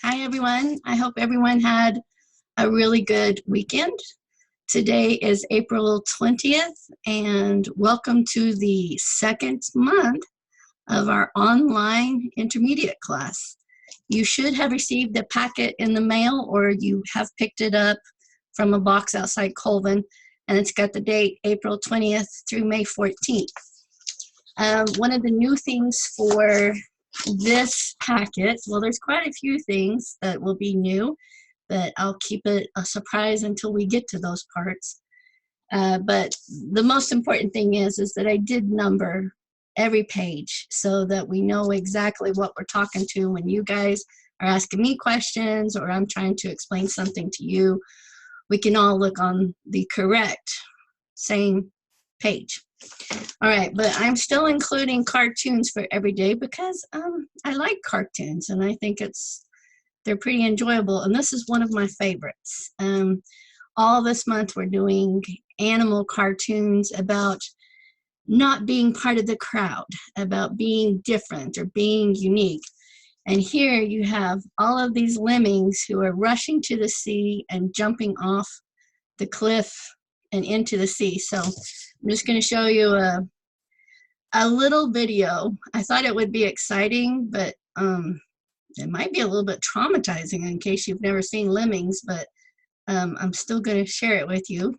Hi, everyone. I hope everyone had a really good weekend. Today is April 20th, and welcome to the second month of our online intermediate class. You should have received a packet in the mail, or you have picked it up from a box outside Colvin, and it's got the date April 20th through May 14th. One of the new things for this packet, well, there's quite a few things that will be new, but I'll keep it a surprise until we get to those parts. But the most important thing is that I did number every page so that we know exactly what we're talking to when you guys are asking me questions or I'm trying to explain something to you. We can all look on the correct same page. All right, but I'm still including cartoons for every day because I like cartoons and I think they're pretty enjoyable, and this is one of my favorites. All this month we're doing animal cartoons about not being part of the crowd, about being different or being unique. And here you have all of these lemmings who are rushing to the sea and jumping off the cliff and into the sea. So I'm just going to show you a little video. I thought it would be exciting, but it might be a little bit traumatizing in case you've never seen lemmings, but I'm still going to share it with you.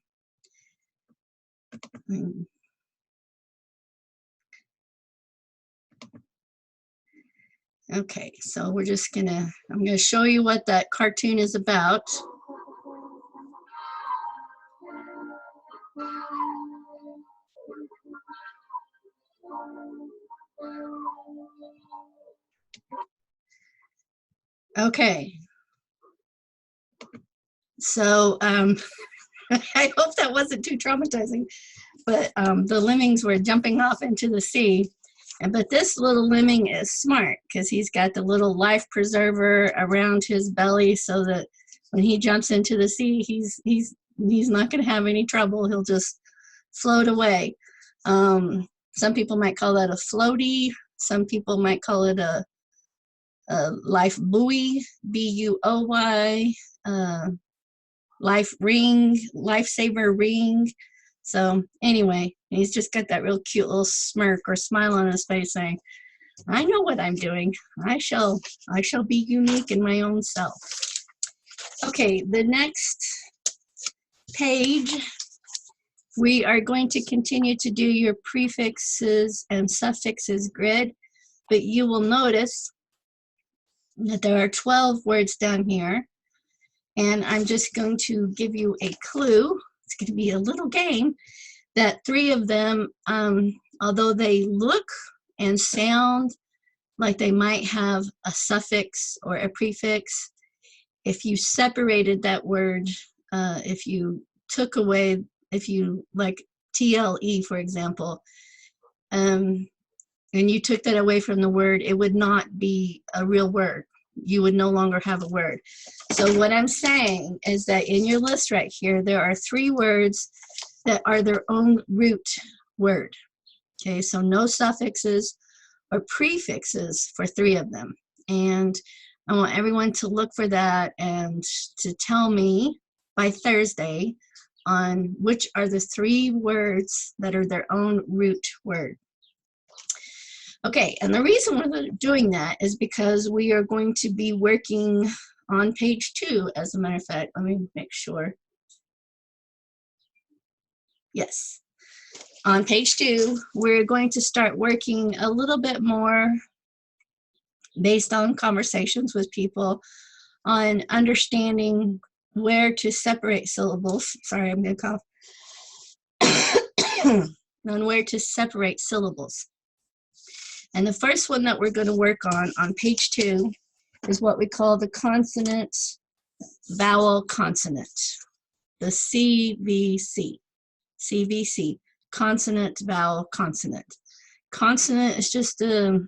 Okay, so I'm gonna show you what that cartoon is about. Okay, so I hope that wasn't too traumatizing, but the lemmings were jumping off into the sea. But this little lemming is smart because he's got the little life preserver around his belly so that when he jumps into the sea, he's not going to have any trouble. He'll just float away. Some people might call that a floaty. Some people might call it a life buoy, B-U-O-Y, life ring, lifesaver ring. So anyway, he's just got that real cute little smirk or smile on his face saying, I know what I'm doing. I shall be unique in my own self. Okay, the next page, we are going to continue to do your prefixes and suffixes grid, but you will notice that there are 12 words down here, and I'm just going to give you a clue. It's going to be a little game that 3 of them, although they look and sound like they might have a suffix or a prefix, if you separated that word, if you took away, if you like TLE, for example, and you took that away from the word, it would not be a real word. You would no longer have a word. So what I'm saying is that in your list right here, there are 3 words that are their own root word. Okay, so no suffixes or prefixes for 3 of them. And I want everyone to look for that and to tell me by Thursday on which are the 3 words that are their own root word. Okay, and the reason we're doing that is because we are going to be working on page 2, as a matter of fact. Let me make sure. Yes. On page 2, we're going to start working a little bit more based on conversations with people on understanding where to separate syllables. Sorry, I'm going to cough. On where to separate syllables. And the first one that we're going to work on page 2, is what we call the consonant vowel consonant, the CVC. CVC, consonant vowel consonant. Consonant is just the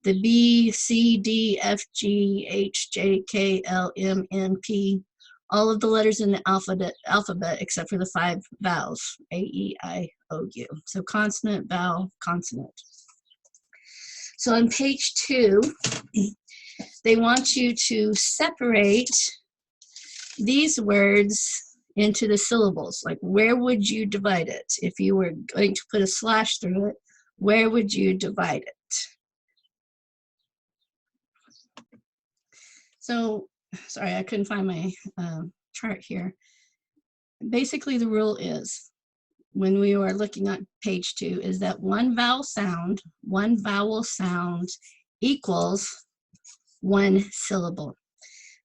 B, C, D, F, G, H, J, K, L, M, N, P, all of the letters in the alphabet except for the 5 vowels, A, E, I, O, U. So consonant, vowel, consonant. So on page 2, They want you to separate these words into the syllables. Like, where would you divide it? If you were going to put a slash through it, where would you divide it? So, sorry, I couldn't find my chart here. Basically, the rule is, when we are looking at page 2, is that one vowel sound equals one syllable.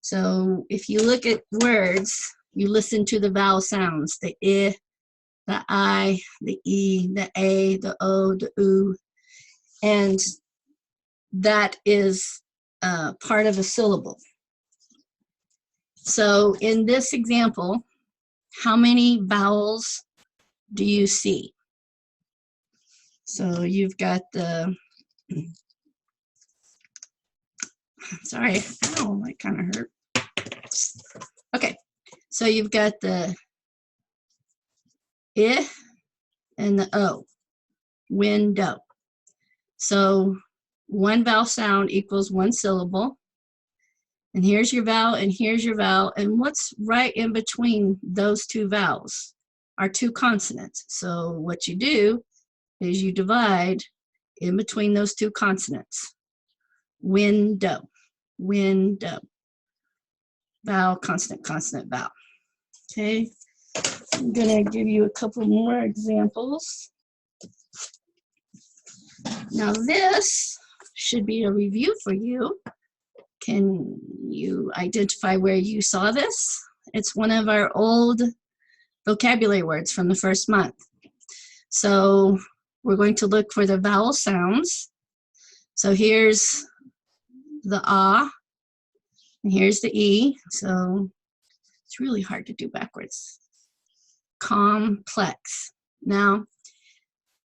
So if you look at words, you listen to the vowel sounds, the I, the I, the E, the A, the O, the U, and that is part of a syllable. So in this example, how many vowels do you see? So you've got the, sorry, oh, that kind of hurt. Okay, so you've got the I and the O, window. So one vowel sound equals one syllable. And here's your vowel, and here's your vowel. And what's right in between those two vowels are two consonants. So what you do is you divide in between those two consonants. Window, window. Vowel, consonant, consonant, vowel. Okay, I'm gonna give you a couple more examples. Now this should be a review for you. Can you identify where you saw this? It's one of our old vocabulary words from the first month. So we're going to look for the vowel sounds. So here's the ah, and here's the e. So it's really hard to do backwards. Complex. Now,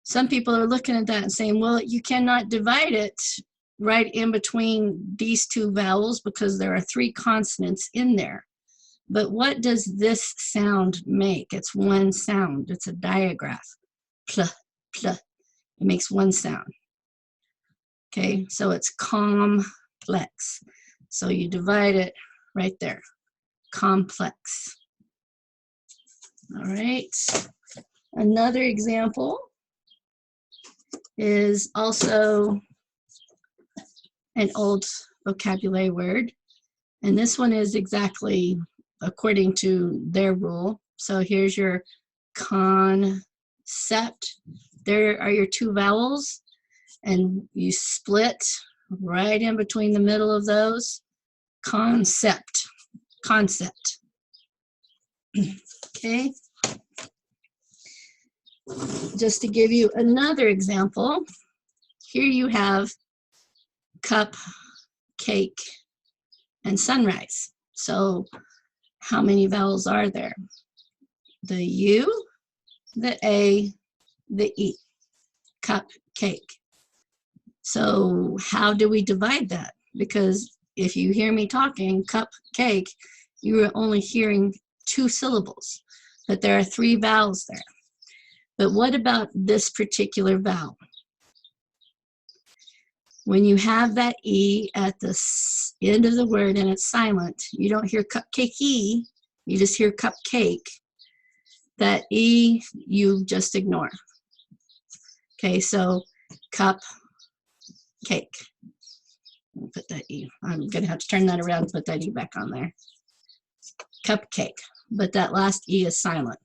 some people are looking at that and saying, well, you cannot divide it right in between these two vowels because there are three consonants in there. But what does this sound make? It's one sound. It's a digraph. Pl, pl. It makes one sound. Okay, so it's complex. So you divide it right there. Complex. All right. Another example is also an old vocabulary word. And this one is exactly according to their rule. So here's your concept. There are your two vowels, and you split right in between the middle of those. Concept, concept. Okay. Just to give you another example, here you have cup, cake, and sunrise. So how many vowels are there? The U, the A, the E. Cup, cake. So how do we divide that? Because if you hear me talking, cup, cake, you are only hearing two syllables, but there are three vowels there. But what about this particular vowel? When you have that E at the end of the word and it's silent, you don't hear cupcakey, you just hear cupcake. That E, you just ignore. Okay, so cup, cake. I'll put that E. I'm gonna have to turn that around and put that E back on there. Cupcake, but that last E is silent.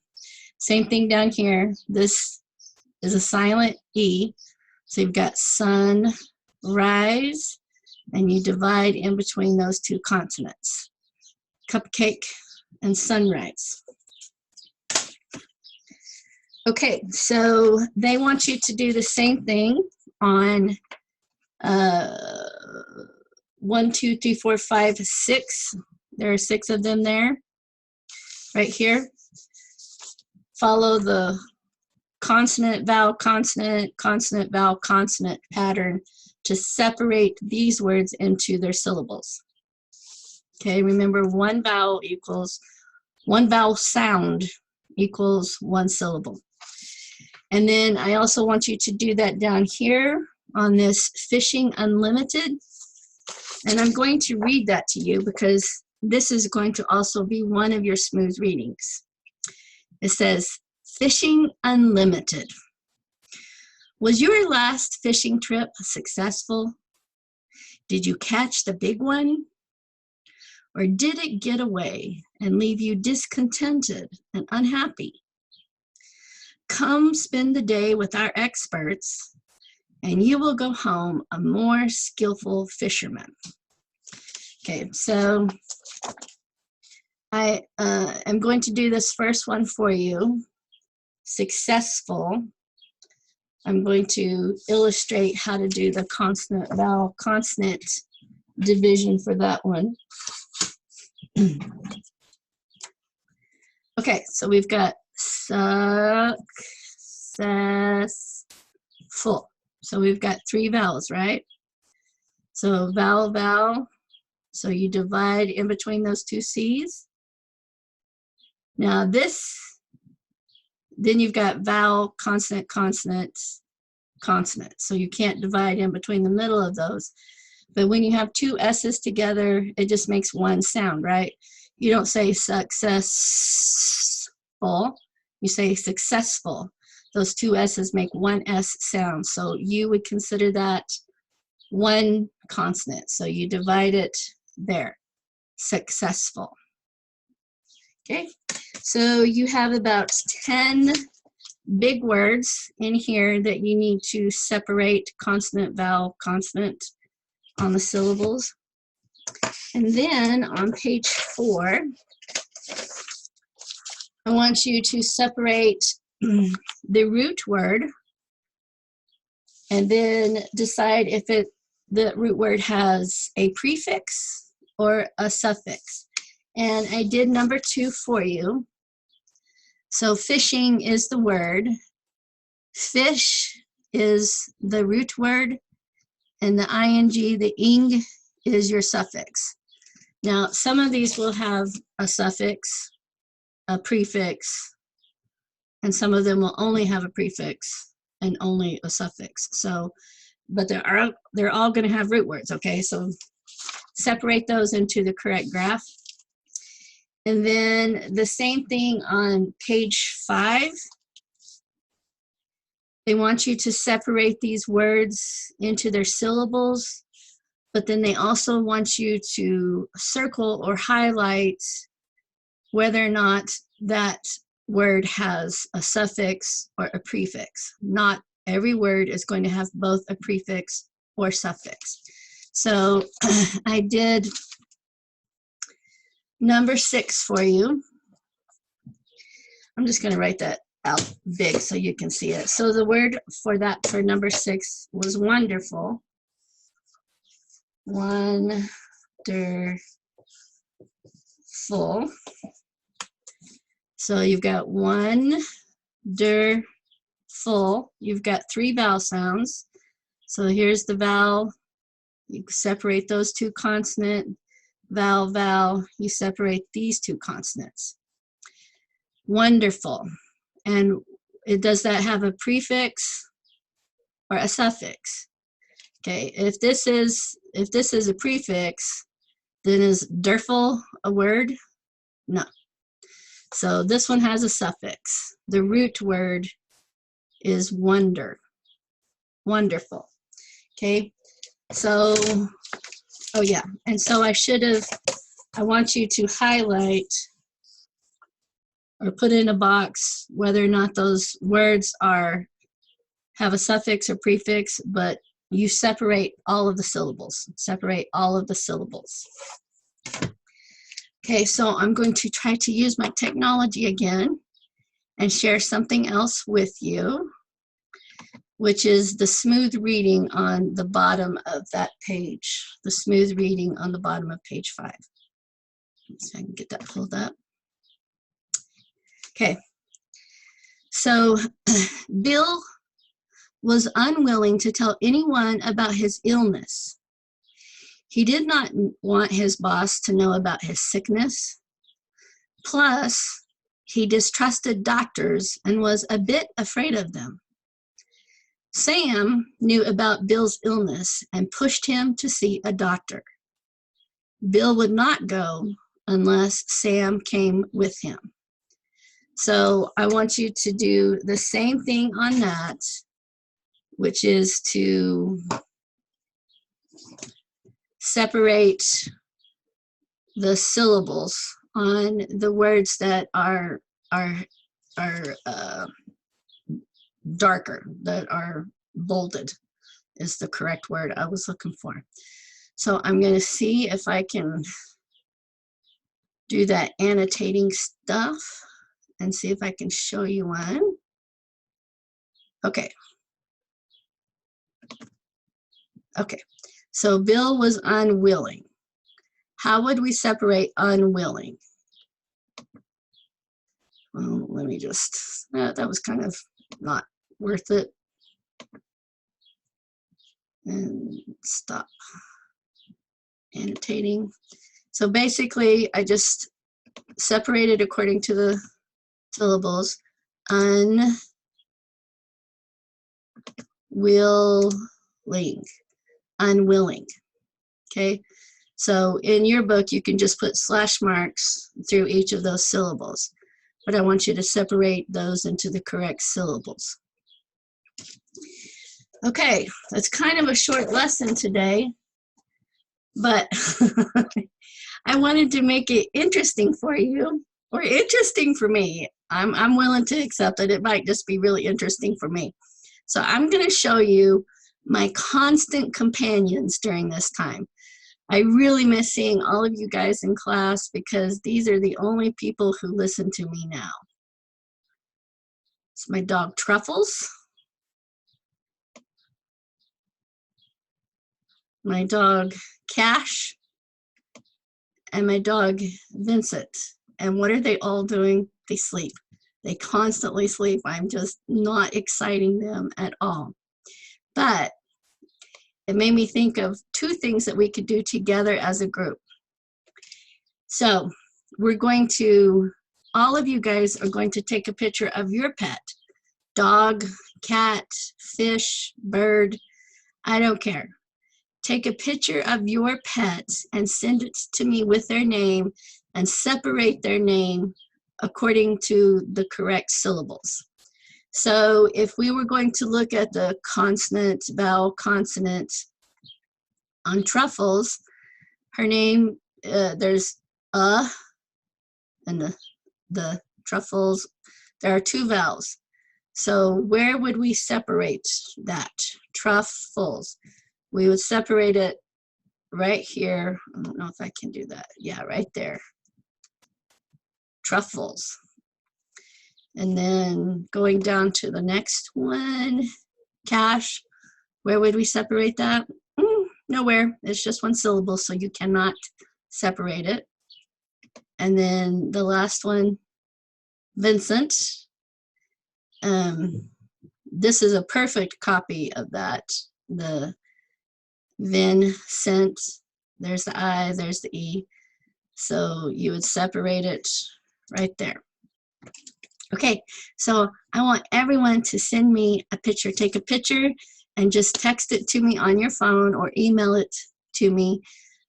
Same thing down here. This is a silent E. So you've got sun, rise, and you divide in between those two consonants. Cupcake and sunrise. Okay, so they want you to do the same thing on 1, 2, 3, 4, 5, 6. There are 6 of them there. Right here. Follow the consonant, vowel, consonant, consonant, vowel, consonant pattern to separate these words into their syllables. Okay, remember one vowel sound equals one syllable. And then I also want you to do that down here on this Fishing Unlimited. And I'm going to read that to you because this is going to also be one of your smooth readings. It says, Fishing Unlimited. Was your last fishing trip successful? Did you catch the big one? Or did it get away and leave you discontented and unhappy? Come spend the day with our experts, and you will go home a more skillful fisherman. Okay, so I am going to do this first one for you. Successful. I'm going to illustrate how to do the consonant vowel consonant division for that one. Okay, so we've got successful. So we've got 3 vowels, right? So vowel, vowel. So you divide in between those 2 C's. Now this, then you've got vowel, consonant, consonant, consonant. So you can't divide in between the middle of those. But when you have 2 S's together, it just makes one sound, right? You don't say successful, you say successful. Those 2 S's make one S sound. So you would consider that one consonant. So you divide it there, successful. Okay, so you have about 10 big words in here that you need to separate consonant, vowel, consonant on the syllables. And then on page 4, I want you to separate the root word and then decide if the root word has a prefix or a suffix. And I did number 2 for you. So fishing is the word, fish is the root word, and the ing, the ing, is your suffix. Now, some of these will have a suffix, a prefix, and some of them will only have a prefix and only a suffix. So, but they're all going to have root words, okay? So separate those into the correct graph. And then the same thing on page 5. They want you to separate these words into their syllables, but then they also want you to circle or highlight whether or not that word has a suffix or a prefix. Not every word is going to have both a prefix or suffix. So I did number 6 for you. I'm just going to write that out big so you can see it. So the word for that, for number 6, was wonderful. Wonderful. So you've got wonderful. You've got 3 vowel sounds. So here's the vowel. You separate those 2 consonant. Vowel, vowel. You separate these 2 consonants. Wonderful. And does that have a prefix or a suffix? Okay, if this is a prefix, then is derful a word? No. So this one has a suffix. The root word is wonder. Wonderful. Okay, so, oh yeah, and so I want you to highlight or put in a box whether or not those words have a suffix or prefix, but you separate all of the syllables. Separate all of the syllables. Okay, so I'm going to try to use my technology again and share something else with you, which is the smooth reading on the bottom of that page. The smooth reading on the bottom of page 5. So I can get that pulled up. Okay, so Bill was unwilling to tell anyone about his illness. He did not want his boss to know about his sickness. Plus, he distrusted doctors and was a bit afraid of them. Sam knew about Bill's illness and pushed him to see a doctor. Bill would not go unless Sam came with him. So I want you to do the same thing on that, which is to separate the syllables on the words that are darker, that are bolded is the correct word I was looking for. So I'm going to see if I can do that annotating stuff and see if I can show you one. Okay. Okay. So Bill was unwilling. How would we separate unwilling? Well, let me just, that was kind of not worth it. And stop annotating. So basically, I just separated according to the syllables. Unwilling. Okay. So in your book, you can just put slash marks through each of those syllables, but I want you to separate those into the correct syllables. Okay, that's kind of a short lesson today, but I wanted to make it interesting for you, or interesting for me. I'm willing to accept that it might just be really interesting for me. So I'm going to show you my constant companions during this time. I really miss seeing all of you guys in class because these are the only people who listen to me now. It's my dog Truffles, my dog Cash, and my dog Vincent. And what are they all doing? They sleep. They constantly sleep. I'm just not exciting them at all. But it made me think of two things that we could do together as a group. So we're going to, all of you guys are going to take a picture of your pet, dog, cat, fish, bird, I don't care. Take a picture of your pet and send it to me with their name and separate their name according to the correct syllables. So if we were going to look at the consonant, vowel, consonant on Truffles, her name, there's and the Truffles, there are two vowels. So where would we separate that? Truffles. We would separate it right here. I don't know if I can do that. Yeah, right there. Truffles. And then going down to the next one, Cash. Where would we separate that? Nowhere. It's just one syllable, so you cannot separate it. And then the last one, Vincent. This is a perfect copy of that. The Vincent, there's the I, there's the E. So you would separate it right there. Okay, so I want everyone to send me a picture. Take a picture and just text it to me on your phone or email it to me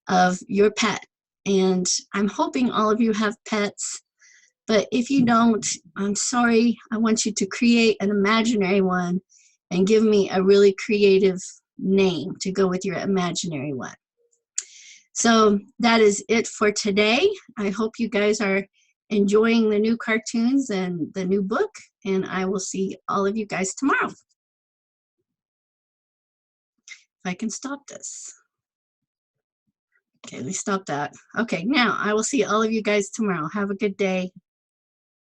of your pet. And I'm hoping all of you have pets, but if you don't, I'm sorry. I want you to create an imaginary one and give me a really creative name to go with your imaginary one. So that is it for today. I hope you guys are enjoying the new cartoons and the new book, and I will see all of you guys tomorrow. If I can stop this. Okay, let me stop that. Okay, now I will see all of you guys tomorrow. Have a good day.